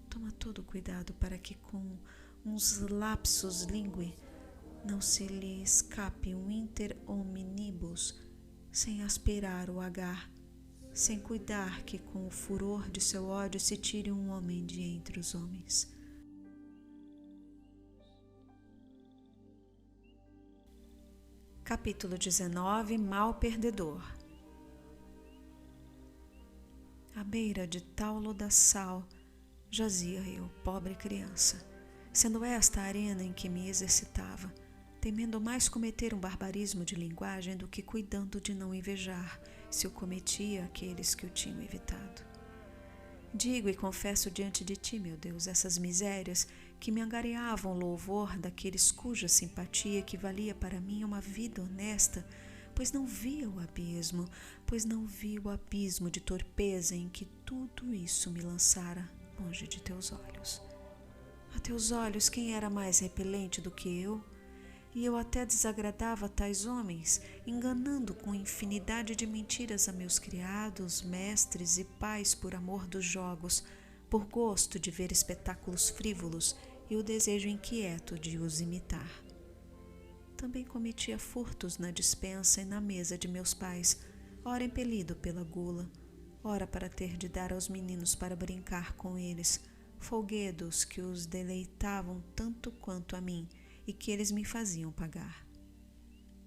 toma todo cuidado para que com uns lapsus linguae não se lhe escape um inter hominibus, sem aspirar o agar, sem cuidar que com o furor de seu ódio se tire um homem de entre os homens. Capítulo 19. Mal perdedor. À beira de tal lodaçal jazia eu, pobre criança, sendo esta a arena em que me exercitava, temendo mais cometer um barbarismo de linguagem do que cuidando de não invejar, se o cometia aqueles que o tinham evitado. Digo e confesso diante de ti, meu Deus, essas misérias que me angariavam louvor daqueles cuja simpatia equivalia para mim a uma vida honesta, pois não via o abismo de torpeza em que tudo isso me lançara longe de teus olhos. A teus olhos, quem era mais repelente do que eu? E eu até desagradava tais homens, enganando com infinidade de mentiras a meus criados, mestres e pais por amor dos jogos, por gosto de ver espetáculos frívolos e o desejo inquieto de os imitar. Também cometia furtos na despensa e na mesa de meus pais, ora impelido pela gula, ora para ter de dar aos meninos para brincar com eles, folguedos que os deleitavam tanto quanto a mim, e que eles me faziam pagar.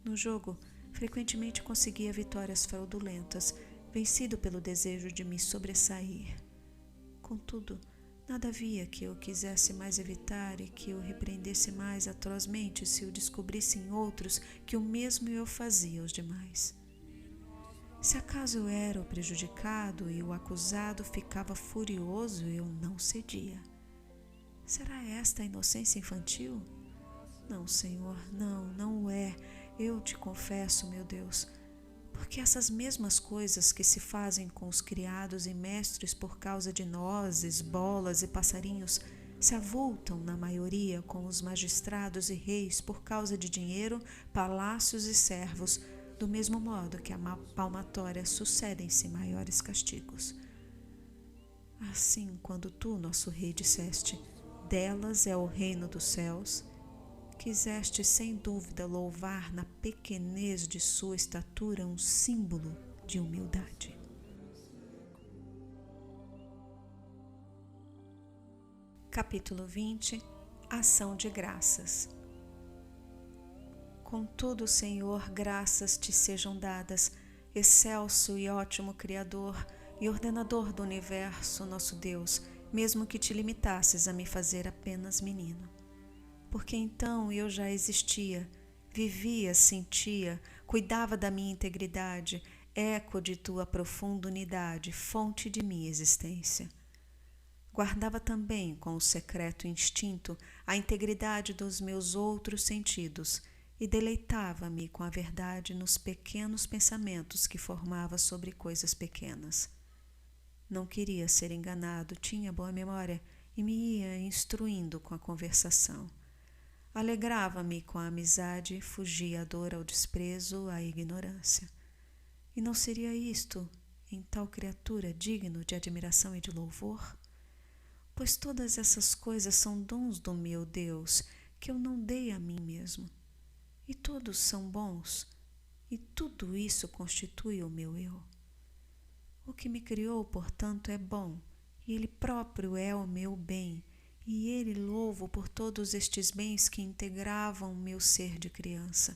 No jogo, frequentemente conseguia vitórias fraudulentas, vencido pelo desejo de me sobressair. Contudo, nada havia que eu quisesse mais evitar e que eu repreendesse mais atrozmente se o descobrisse em outros que o mesmo eu fazia aos demais. Se acaso eu era o prejudicado e o acusado ficava furioso, eu não cedia. Será esta a inocência infantil? Não, Senhor, não o é, eu te confesso, meu Deus, porque essas mesmas coisas que se fazem com os criados e mestres por causa de nozes, bolas e passarinhos, se avultam, na maioria, com os magistrados e reis por causa de dinheiro, palácios e servos, do mesmo modo que a palmatória sucedem-se maiores castigos. Assim, quando tu, nosso rei, disseste, delas é o reino dos céus, quiseste sem dúvida louvar na pequenez de sua estatura um símbolo de humildade. Capítulo 20. Ação de graças. Contudo, Senhor, graças te sejam dadas, excelso e ótimo Criador e ordenador do universo, nosso Deus, mesmo que te limitasses a me fazer apenas menino. Porque então eu já existia, vivia, sentia, cuidava da minha integridade, eco de tua profunda unidade, fonte de minha existência. Guardava também com o secreto instinto a integridade dos meus outros sentidos e deleitava-me com a verdade nos pequenos pensamentos que formava sobre coisas pequenas. Não queria ser enganado, tinha boa memória e me ia instruindo com a conversação. Alegrava-me com a amizade, fugia à dor, ao desprezo, à ignorância. E não seria isto, em tal criatura, digno de admiração e de louvor? Pois todas essas coisas são dons do meu Deus, que eu não dei a mim mesmo. e todos são bons, e tudo isso constitui o meu eu. O que me criou, portanto, é bom, e Ele próprio é o meu bem, e Ele louvo por todos estes bens que integravam o meu ser de criança.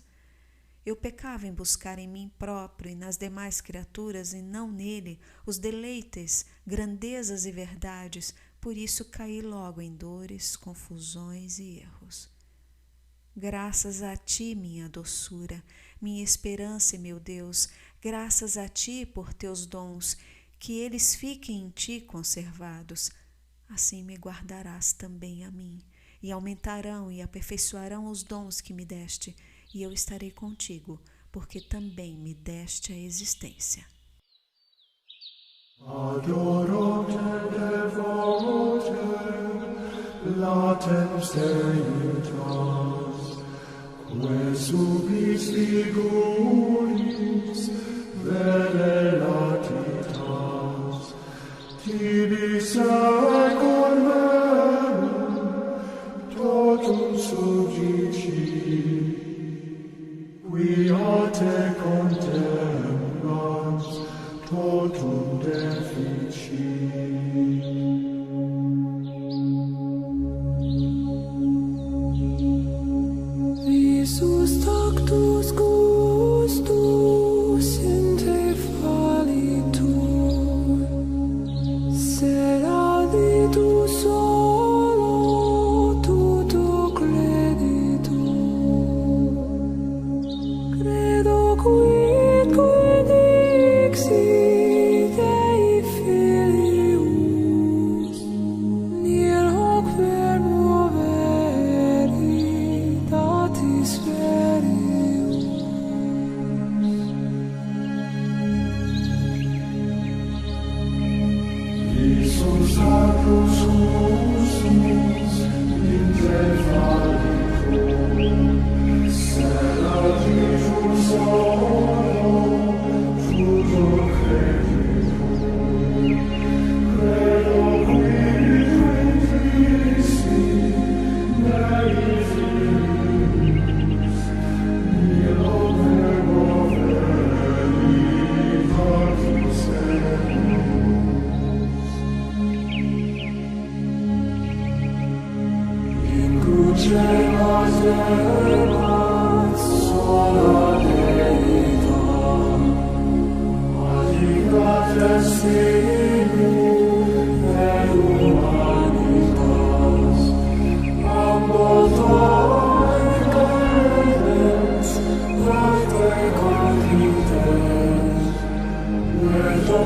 Eu pecava em buscar em mim próprio e nas demais criaturas, e não nele, os deleites, grandezas e verdades, por isso caí logo em dores, confusões e erros. Graças a Ti, minha doçura, minha esperança e meu Deus, graças a Ti por Teus dons, que eles fiquem em Ti conservados. Assim me guardarás também a mim, e aumentarão e aperfeiçoarão os dons que me deste, e eu estarei contigo, porque também me deste a existência. Adoro te, devote, latem seiutas, que subis figuris, vere latitas, tibi secum verum, totum subjici, quia te contemplans, totum defici. Visus tactus gustus in te fallitur, sed auditus solo tuto creditur. Credo quid dixit Dei filius, nihil hoc verbo veritatis verius. Visus sacrus justus in te fallitur, sed auditus solo tuto creditur. Credo quid dixit Dei filius, nihil hoc verbo veritatis verius. In crucemas erat sola Deita, adicat est simul et humanitas, ambultor credens, et te confidens, et te